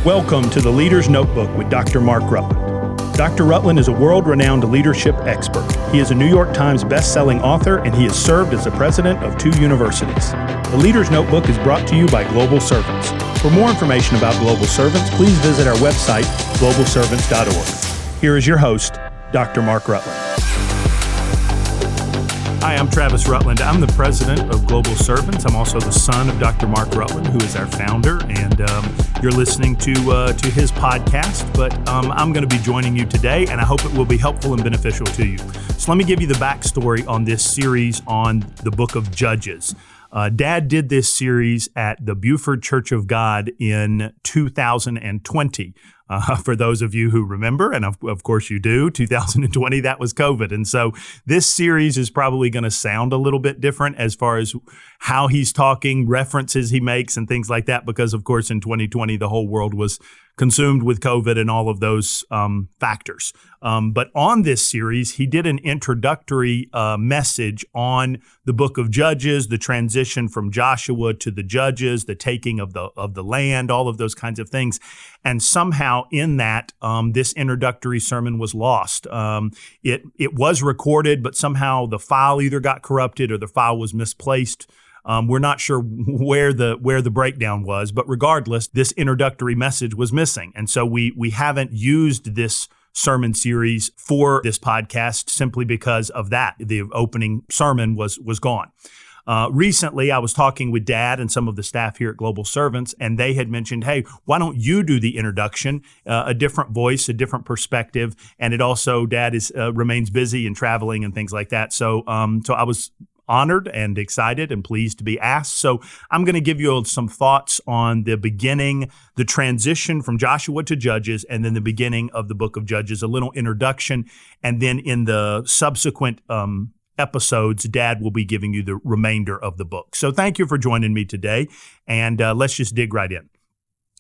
Welcome to the Leader's Notebook with Dr. Mark Rutland. Dr. Rutland is a world-renowned leadership expert. He is a New York Times best-selling author, and he has served as the president of 2 universities. The Leader's Notebook is brought to you by Global Servants. For more information about Global Servants, please visit our website, globalservants.org. Here is your host, Dr. Mark Rutland. Hi, I'm Travis Rutland. I'm the president of Global Servants. I'm also the son of Dr. Mark Rutland, who is our founder, and you're listening to his podcast, but I'm going to be joining you today, and I hope it will be helpful and beneficial to you. So let me give you the backstory on this series on the book of Judges. Dad did this series at the Buford Church of God in 2020. For those of you who remember, and of course you do, 2020, that was COVID. And so this series is probably going to sound a little bit different as far as how he's talking, references he makes, and things like that, because of course in 2020, the whole world was consumed with COVID and all of those factors. But on this series, he did an introductory message on the book of Judges, the transition from Joshua to the Judges, the taking of the land, all of those kinds of things. And somehow in that, this introductory sermon was lost. It was recorded, but somehow the file either got corrupted or the file was misplaced. We're not sure where the breakdown was, but regardless, this introductory message was missing. And so we haven't used this sermon series for this podcast simply because of that. The opening sermon was gone. Recently, I was talking with Dad and some of the staff here at Global Servants, and they had mentioned, hey, why don't you do the introduction, a different voice, a different perspective, and it also, Dad remains busy and traveling and things like that. So I was honored and excited and pleased to be asked. So I'm going to give you some thoughts on the beginning, the transition from Joshua to Judges, and then the beginning of the book of Judges, a little introduction. And then in the subsequent episodes, Dad will be giving you the remainder of the book. So thank you for joining me today. And let's just dig right in.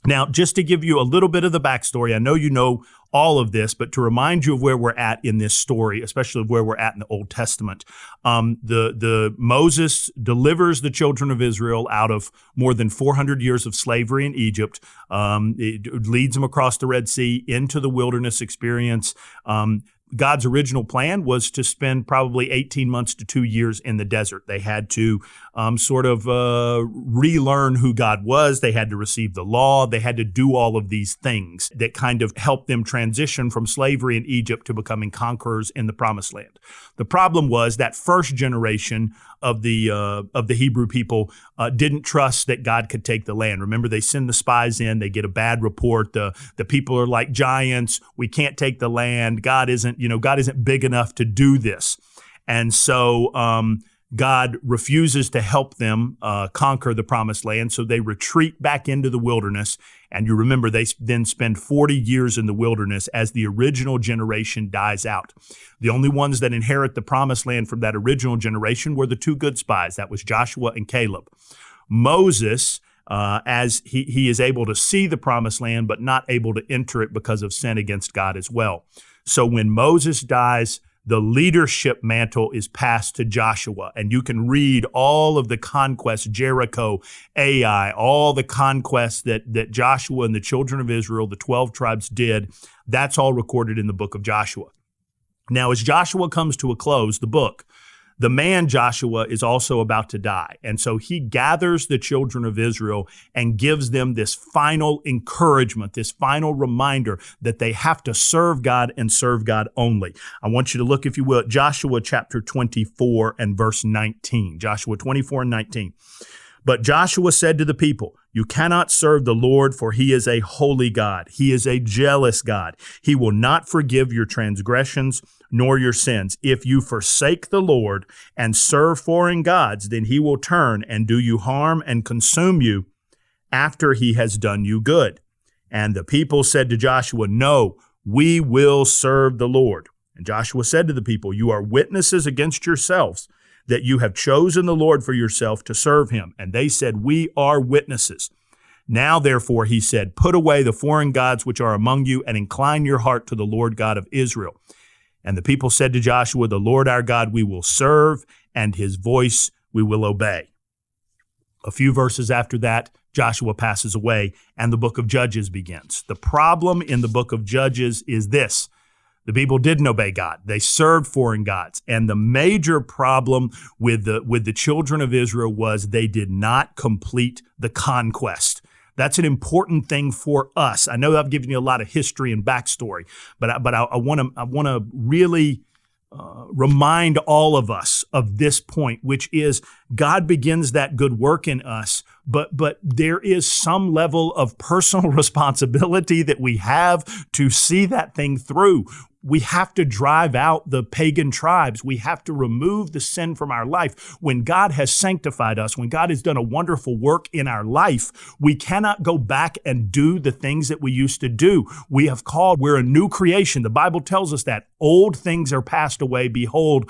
Now, just to give you a little bit of the backstory, I know you know all of this, but to remind you of where we're at in this story, especially where we're at in the Old Testament, the Moses delivers the children of Israel out of more than 400 years of slavery in Egypt. It leads them across the Red Sea into the wilderness experience. God's original plan was to spend probably 18 months to 2 years in the desert. They had to relearn who God was. They had to receive the law. They had to do all of these things that kind of helped them transition from slavery in Egypt to becoming conquerors in the Promised Land. The problem was that first generation of the Hebrew people didn't trust that God could take the land. Remember, they send the spies in. They get a bad report. The people are like giants. We can't take the land. God isn't big enough to do this. And so God refuses to help them conquer the Promised Land. So they retreat back into the wilderness. And you remember, they then spend 40 years in the wilderness as the original generation dies out. The only ones that inherit the Promised Land from that original generation were the 2 good spies. That was Joshua and Caleb. Moses, as he is able to see the Promised Land, but not able to enter it because of sin against God as well. So when Moses dies, the leadership mantle is passed to Joshua. And you can read all of the conquests, Jericho, Ai, all the conquests that Joshua and the children of Israel, the 12 tribes did. That's all recorded in the book of Joshua. Now, as Joshua comes to a close, the book, the man Joshua is also about to die. And so he gathers the children of Israel and gives them this final encouragement, this final reminder that they have to serve God and serve God only. I want you to look, if you will, at Joshua chapter 24 and verse 19. Joshua 24 and 19. But Joshua said to the people, "You cannot serve the Lord, for he is a holy God. He is a jealous God. He will not forgive your transgressions nor your sins. If you forsake the Lord and serve foreign gods, then he will turn and do you harm and consume you after he has done you good." And the people said to Joshua, "No, we will serve the Lord." And Joshua said to the people, "You are witnesses against yourselves that you have chosen the Lord for yourself to serve him." And they said, "We are witnesses." Now, therefore, he said, "Put away the foreign gods which are among you and incline your heart to the Lord God of Israel." And the people said to Joshua, "The Lord our God we will serve, and his voice we will obey." A few verses after that, Joshua passes away and the book of Judges begins. The problem in the book of Judges is this. The people didn't obey God. They served foreign gods. And the major problem with the children of Israel was they did not complete the conquest. That's an important thing for us. I know I've given you a lot of history and backstory, but I want to really remind all of us of this point, which is God begins that good work in us, but there is some level of personal responsibility that we have to see that thing through. We have to drive out the pagan tribes. We have to remove the sin from our life. When God has sanctified us, when God has done a wonderful work in our life, we cannot go back and do the things that we used to do. We're a new creation. The Bible tells us that old things are passed away. Behold,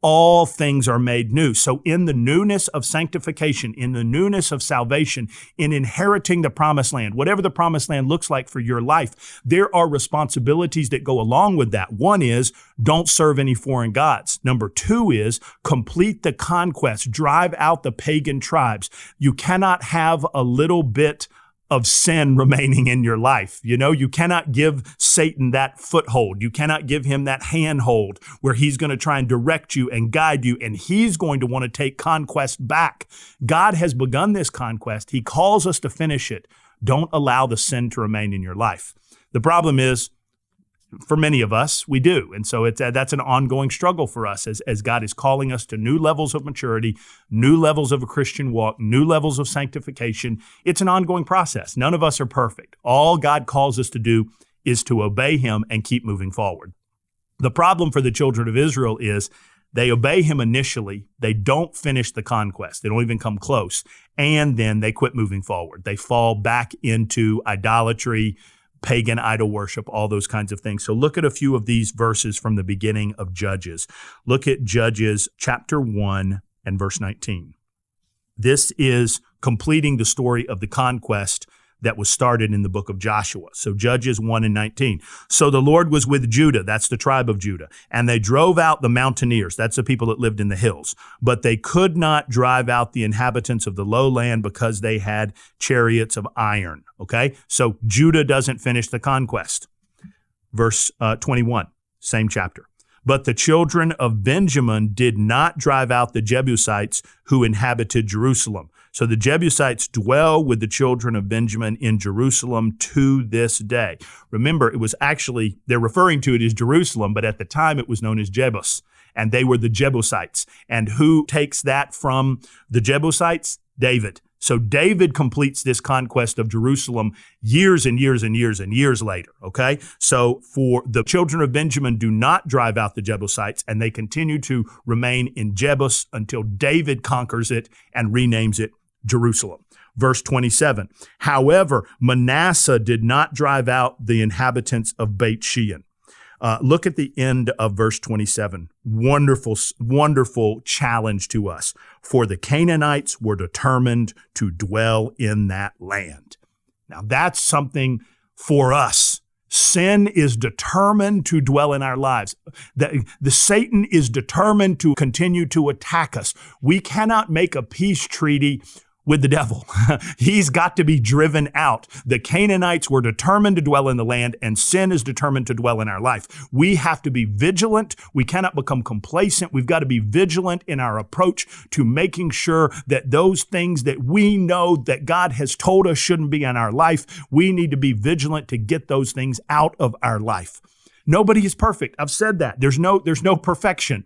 all things are made new. So in the newness of sanctification, in the newness of salvation, in inheriting the promised land, whatever the promised land looks like for your life, there are responsibilities that go along with that. One is don't serve any foreign gods. Number two is complete the conquest, drive out the pagan tribes. You cannot have a little bit of sin remaining in your life. You cannot give Satan that foothold. You cannot give him that handhold where he's going to try and direct you and guide you, and he's going to want to take conquest back. God has begun this conquest. He calls us to finish it. Don't allow the sin to remain in your life. The problem is, for many of us, we do. And so that's an ongoing struggle for us as God is calling us to new levels of maturity, new levels of a Christian walk, new levels of sanctification. It's an ongoing process. None of us are perfect. All God calls us to do is to obey him and keep moving forward. The problem for the children of Israel is they obey him initially. They don't finish the conquest. They don't even come close. And then they quit moving forward. They fall back into idolatry, pagan idol worship, all those kinds of things. So look at a few of these verses from the beginning of Judges. Look at Judges chapter 1 and verse 19. This is completing the story of the conquest that was started in the book of Joshua. So Judges 1 and 19. So the Lord was with Judah, that's the tribe of Judah, and they drove out the mountaineers, that's the people that lived in the hills, but they could not drive out the inhabitants of the lowland because they had chariots of iron. Okay, so Judah doesn't finish the conquest. Verse 21, same chapter. But the children of Benjamin did not drive out the Jebusites who inhabited Jerusalem. So the Jebusites dwell with the children of Benjamin in Jerusalem to this day. Remember, it was actually, they're referring to it as Jerusalem, but at the time it was known as Jebus, and they were the Jebusites. And who takes that from the Jebusites? David. So David completes this conquest of Jerusalem years and years and years and years later, okay? So for the children of Benjamin do not drive out the Jebusites, and they continue to remain in Jebus until David conquers it and renames it Jerusalem. Verse 27, however, Manasseh did not drive out the inhabitants of Beit Shean. Look at the end of verse 27. Wonderful, wonderful challenge to us. For the Canaanites were determined to dwell in that land. Now that's something for us. Sin is determined to dwell in our lives. The Satan is determined to continue to attack us. We cannot make a peace treaty with the devil. He's got to be driven out. The Canaanites were determined to dwell in the land, and sin is determined to dwell in our life. We have to be vigilant. We cannot become complacent. We've got to be vigilant in our approach to making sure that those things that we know that God has told us shouldn't be in our life, we need to be vigilant to get those things out of our life. Nobody is perfect. I've said that. There's no perfection.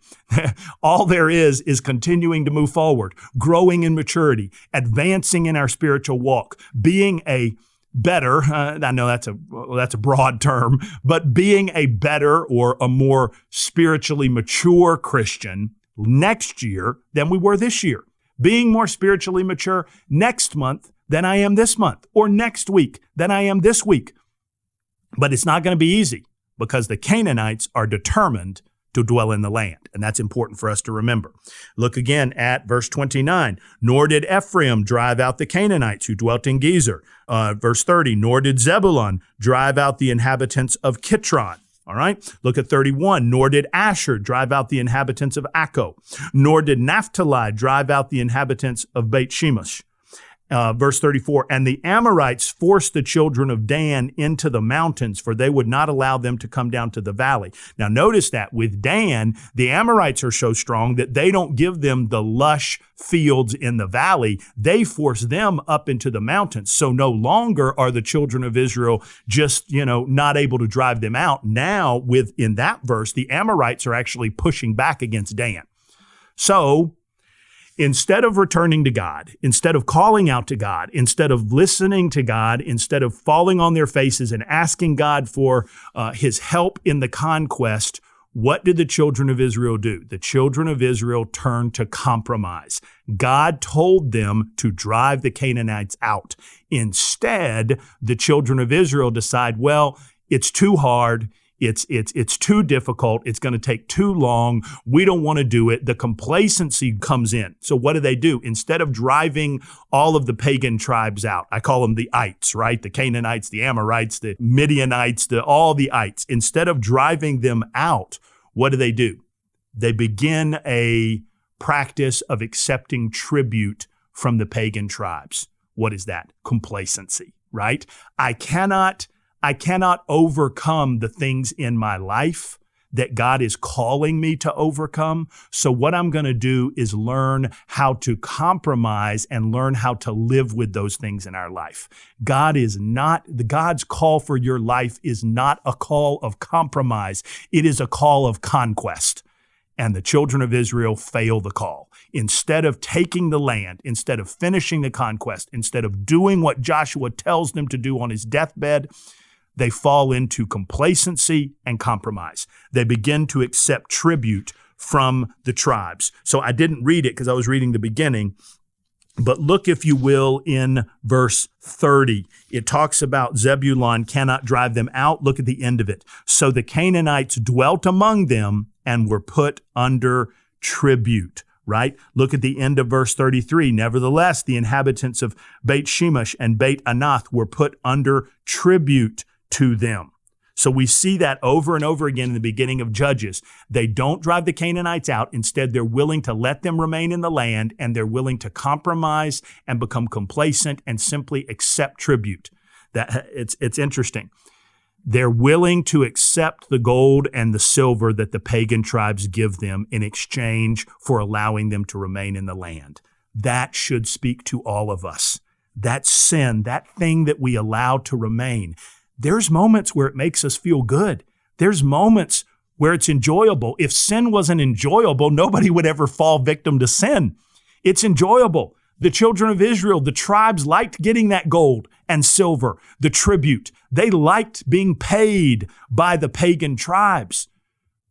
All there is continuing to move forward, growing in maturity, advancing in our spiritual walk, being a better, I know that's a broad term, but being a better or a more spiritually mature Christian next year than we were this year. Being more spiritually mature next month than I am this month, or next week than I am this week. But it's not going to be easy, because the Canaanites are determined to dwell in the land. And that's important for us to remember. Look again at verse 29. Nor did Ephraim drive out the Canaanites who dwelt in Gezer. Verse 30, nor did Zebulun drive out the inhabitants of Kitron. All right. Look at 31. Nor did Asher drive out the inhabitants of Akko, nor did Naphtali drive out the inhabitants of Beit Shemesh. Verse 34, and the Amorites forced the children of Dan into the mountains, for they would not allow them to come down to the valley. Now notice that with Dan, the Amorites are so strong that they don't give them the lush fields in the valley. They force them up into the mountains. So no longer are the children of Israel just, not able to drive them out. Now in that verse, the Amorites are actually pushing back against Dan. So instead of returning to God, instead of calling out to God, instead of listening to God, instead of falling on their faces and asking God for his help in the conquest, what did the children of Israel do? The children of Israel turned to compromise. God told them to drive the Canaanites out. Instead, the children of Israel decide, well, it's too hard. It's too difficult. It's going to take too long. We don't want to do it. The complacency comes in. So what do? Instead of driving all of the pagan tribes out, I call them the ites, right? The Canaanites, the Amorites, the Midianites, all the ites. Instead of driving them out, what do? They begin a practice of accepting tribute from the pagan tribes. What is that? Complacency, right? I cannot overcome the things in my life that God is calling me to overcome. So what I'm going to do is learn how to compromise and learn how to live with those things in our life. God's call for your life is not a call of compromise. It is a call of conquest. And the children of Israel fail the call. Instead of taking the land, instead of finishing the conquest, instead of doing what Joshua tells them to do on his deathbed, they fall into complacency and compromise. They begin to accept tribute from the tribes. So I didn't read it because I was reading the beginning, but look, if you will, in verse 30. It talks about Zebulun cannot drive them out. Look at the end of it. So the Canaanites dwelt among them and were put under tribute. Right? Look at the end of verse 33. Nevertheless, the inhabitants of Beit Shemesh and Beit Anath were put under tribute to them. So we see that over and over again in the beginning of Judges. They don't drive the Canaanites out. Instead, they're willing to let them remain in the land, and they're willing to compromise and become complacent and simply accept tribute. It's interesting. They're willing to accept the gold and the silver that the pagan tribes give them in exchange for allowing them to remain in the land. That should speak to all of us. That sin, that thing that we allow to remain. There's moments where it makes us feel good. There's moments where it's enjoyable. If sin wasn't enjoyable, nobody would ever fall victim to sin. It's enjoyable. The children of Israel, the tribes liked getting that gold and silver, the tribute. They liked being paid by the pagan tribes.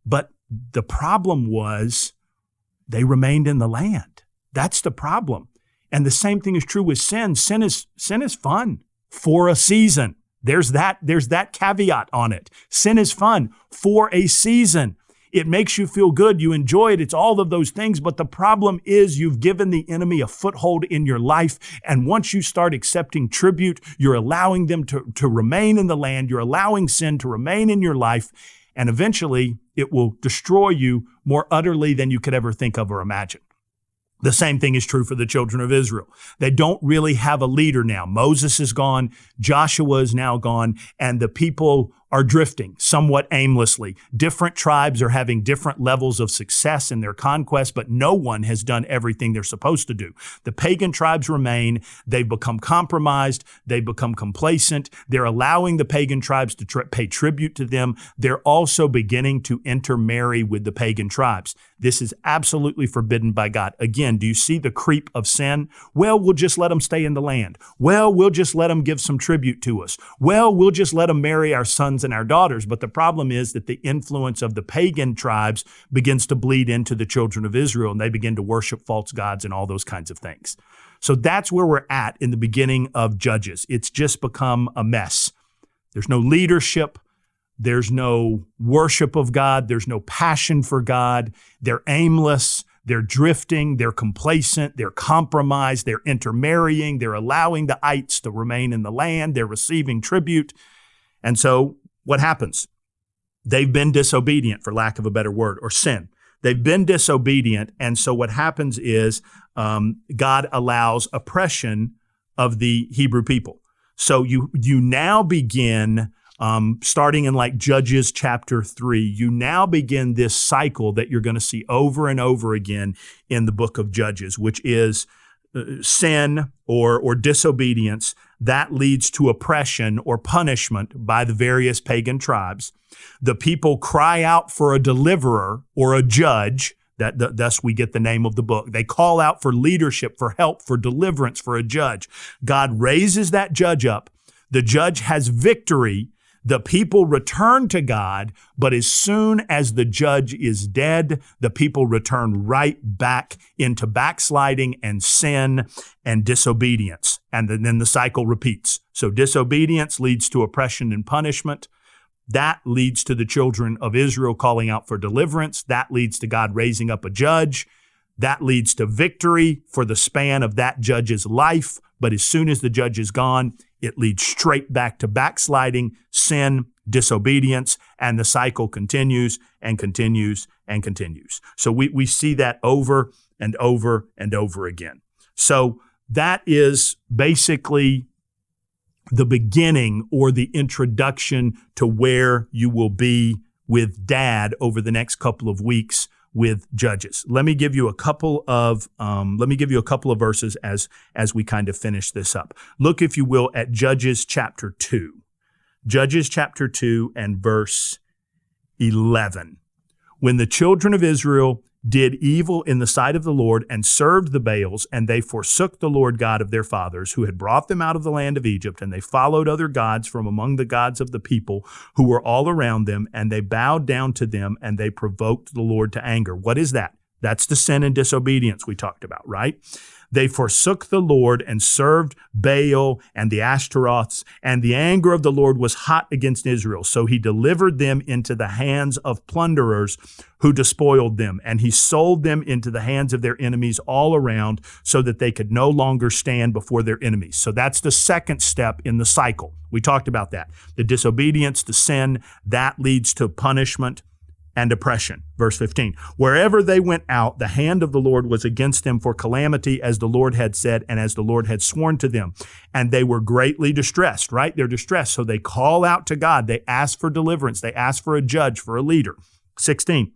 But the problem was they remained in the land. That's the problem. And the same thing is true with sin. Sin is fun for a season. There's that caveat on it. Sin is fun for a season. It makes you feel good. You enjoy it. It's all of those things. But the problem is you've given the enemy a foothold in your life. And once you start accepting tribute, you're allowing them to remain in the land. You're allowing sin to remain in your life. And eventually it will destroy you more utterly than you could ever think of or imagine. The same thing is true for the children of Israel. They don't really have a leader now. Moses is gone. Joshua is now gone. And the people are drifting somewhat aimlessly. Different tribes are having different levels of success in their conquest, but no one has done everything they're supposed to do. The pagan tribes remain. They've become compromised. They've become complacent. They're allowing the pagan tribes to pay tribute to them. They're also beginning to intermarry with the pagan tribes. This is absolutely forbidden by God. Again, do you see the creep of sin? Well, we'll just let them stay in the land. Well, we'll just let them give some tribute to us. Well, we'll just let them marry our sons and our daughters. But the problem is that the influence of the pagan tribes begins to bleed into the children of Israel, and they begin to worship false gods and all those kinds of things. So that's where we're at in the beginning of Judges. It's just become a mess. There's no leadership. There's no worship of God. There's no passion for God. They're aimless. They're drifting. They're complacent. They're compromised. They're intermarrying. They're allowing the ites to remain in the land. They're receiving tribute. And so what happens? They've been disobedient, for lack of a better word, or sin. They've been disobedient, and so what happens is God allows oppression of the Hebrew people. So you now begin, starting in like Judges chapter 3, you now begin this cycle that you're going to see over and over again in the book of Judges, which is sin or disobedience that leads to oppression or punishment by the various pagan tribes. The people cry out for a deliverer or a judge. Thus we get the name of the book. They call out for leadership, for help, for deliverance, for a judge. God raises that judge up. The judge has victory. The people return to God, but as soon as the judge is dead, the people return right back into backsliding and sin and disobedience. And then the cycle repeats. So disobedience leads to oppression and punishment. That leads to the children of Israel calling out for deliverance. That leads to God raising up a judge. That leads to victory for the span of that judge's life. But as soon as the judge is gone, it leads straight back to backsliding, sin, disobedience, and the cycle continues and continues and continues. So we see that over and over and over again. So that is basically the beginning or the introduction to where you will be with Dad over the next couple of weeks with Judges. Let me give you a couple of verses as we kind of finish this up. Look, if you will, at Judges chapter 2. Judges chapter 2 and verse 11. When the children of Israel did evil in the sight of the Lord and served the Baals, and they forsook the Lord God of their fathers, who had brought them out of the land of Egypt, and they followed other gods from among the gods of the people who were all around them, and they bowed down to them, and they provoked the Lord to anger. What is that? That's the sin and disobedience we talked about, right? They forsook the Lord and served Baal and the Ashtaroths, and the anger of the Lord was hot against Israel. So he delivered them into the hands of plunderers who despoiled them, and he sold them into the hands of their enemies all around so that they could no longer stand before their enemies. So that's the second step in the cycle. We talked about that. The disobedience, the sin, that leads to punishment and oppression. Verse 15, wherever they went out, the hand of the Lord was against them for calamity, as the Lord had said and as the Lord had sworn to them. And they were greatly distressed, right? They're distressed. So they call out to God. They ask for deliverance. They ask for a judge, for a leader. 16,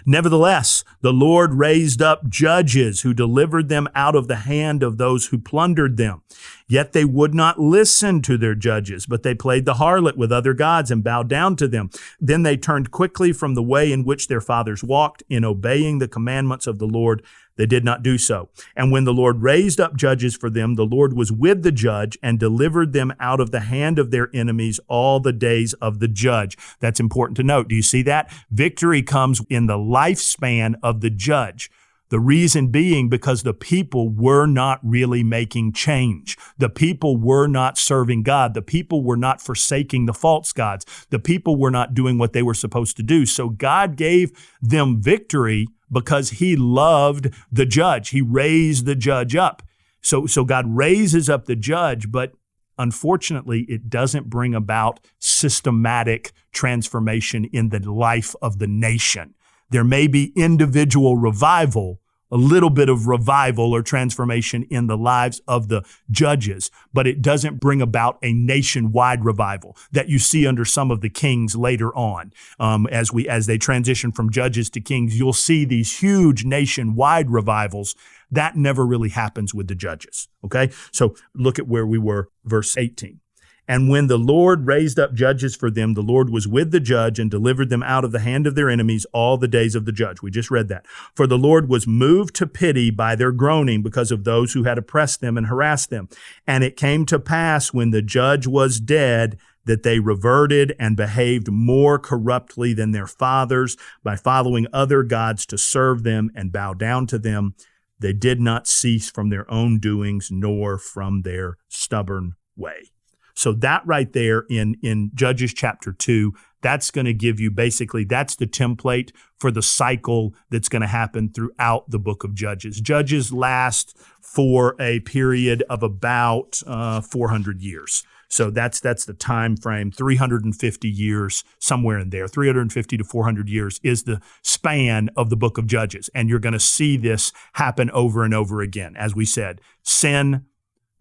nevertheless, the Lord raised up judges who delivered them out of the hand of those who plundered them. Yet they would not listen to their judges, but they played the harlot with other gods and bowed down to them. Then they turned quickly from the way in which their fathers walked in obeying the commandments of the Lord. They did not do so. And when the Lord raised up judges for them, the Lord was with the judge and delivered them out of the hand of their enemies all the days of the judge. That's important to note. Do you see that? Victory comes in the lifespan of the judge. The reason being because the people were not really making change. The people were not serving God. The people were not forsaking the false gods. The people were not doing what they were supposed to do. So God gave them victory because he loved the judge. He raised the judge up. So God raises up the judge, but unfortunately, it doesn't bring about systematic transformation in the life of the nation. There may be individual revival, a little bit of revival or transformation in the lives of the judges, but it doesn't bring about a nationwide revival that you see under some of the kings later on. As they transition from judges to kings, you'll see these huge nationwide revivals. That never really happens with the judges, okay? So look at where we were, verse 18. And when the Lord raised up judges for them, the Lord was with the judge and delivered them out of the hand of their enemies all the days of the judge. We just read that. For the Lord was moved to pity by their groaning because of those who had oppressed them and harassed them. And it came to pass when the judge was dead that they reverted and behaved more corruptly than their fathers by following other gods to serve them and bow down to them. They did not cease from their own doings nor from their stubborn way. So that right there in Judges chapter 2, that's going to give you basically, that's the template for the cycle that's going to happen throughout the book of Judges. Judges last for a period of about 400 years. So that's the time frame, 350 years, somewhere in there. 350 to 400 years is the span of the book of Judges. And you're going to see this happen over and over again. As we said, sin,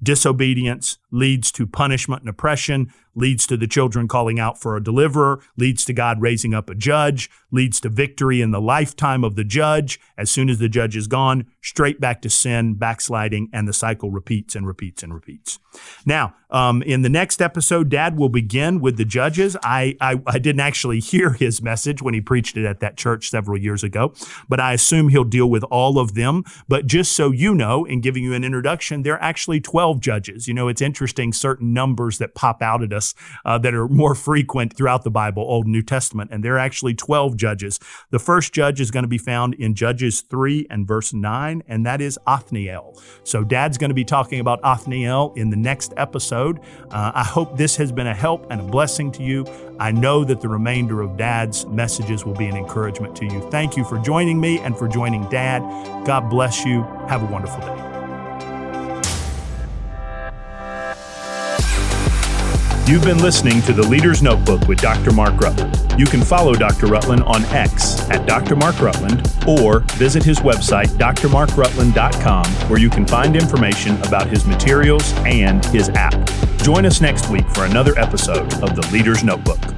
disobedience leads to punishment and oppression, leads to the children calling out for a deliverer, leads to God raising up a judge, leads to victory in the lifetime of the judge. As soon as the judge is gone, straight back to sin, backsliding, and the cycle repeats and repeats and repeats. Now, in the next episode, Dad will begin with the judges. I didn't actually hear his message when he preached it at that church several years ago, but I assume he'll deal with all of them. But just so you know, in giving you an introduction, there are actually 12 judges. You know, it's interesting, certain numbers that pop out at us that are more frequent throughout the Bible, Old and New Testament, and there are actually 12 judges. The first judge is going to be found in Judges 3 and verse 9, and that is Othniel. So Dad's going to be talking about Othniel in the next episode. I hope this has been a help and a blessing to you. I know that the remainder of Dad's messages will be an encouragement to you. Thank you for joining me and for joining Dad. God bless you. Have a wonderful day. You've been listening to The Leader's Notebook with Dr. Mark Rutland. You can follow Dr. Rutland on X at Dr. Mark Rutland or visit his website, drmarkrutland.com, where you can find information about his materials and his app. Join us next week for another episode of The Leader's Notebook.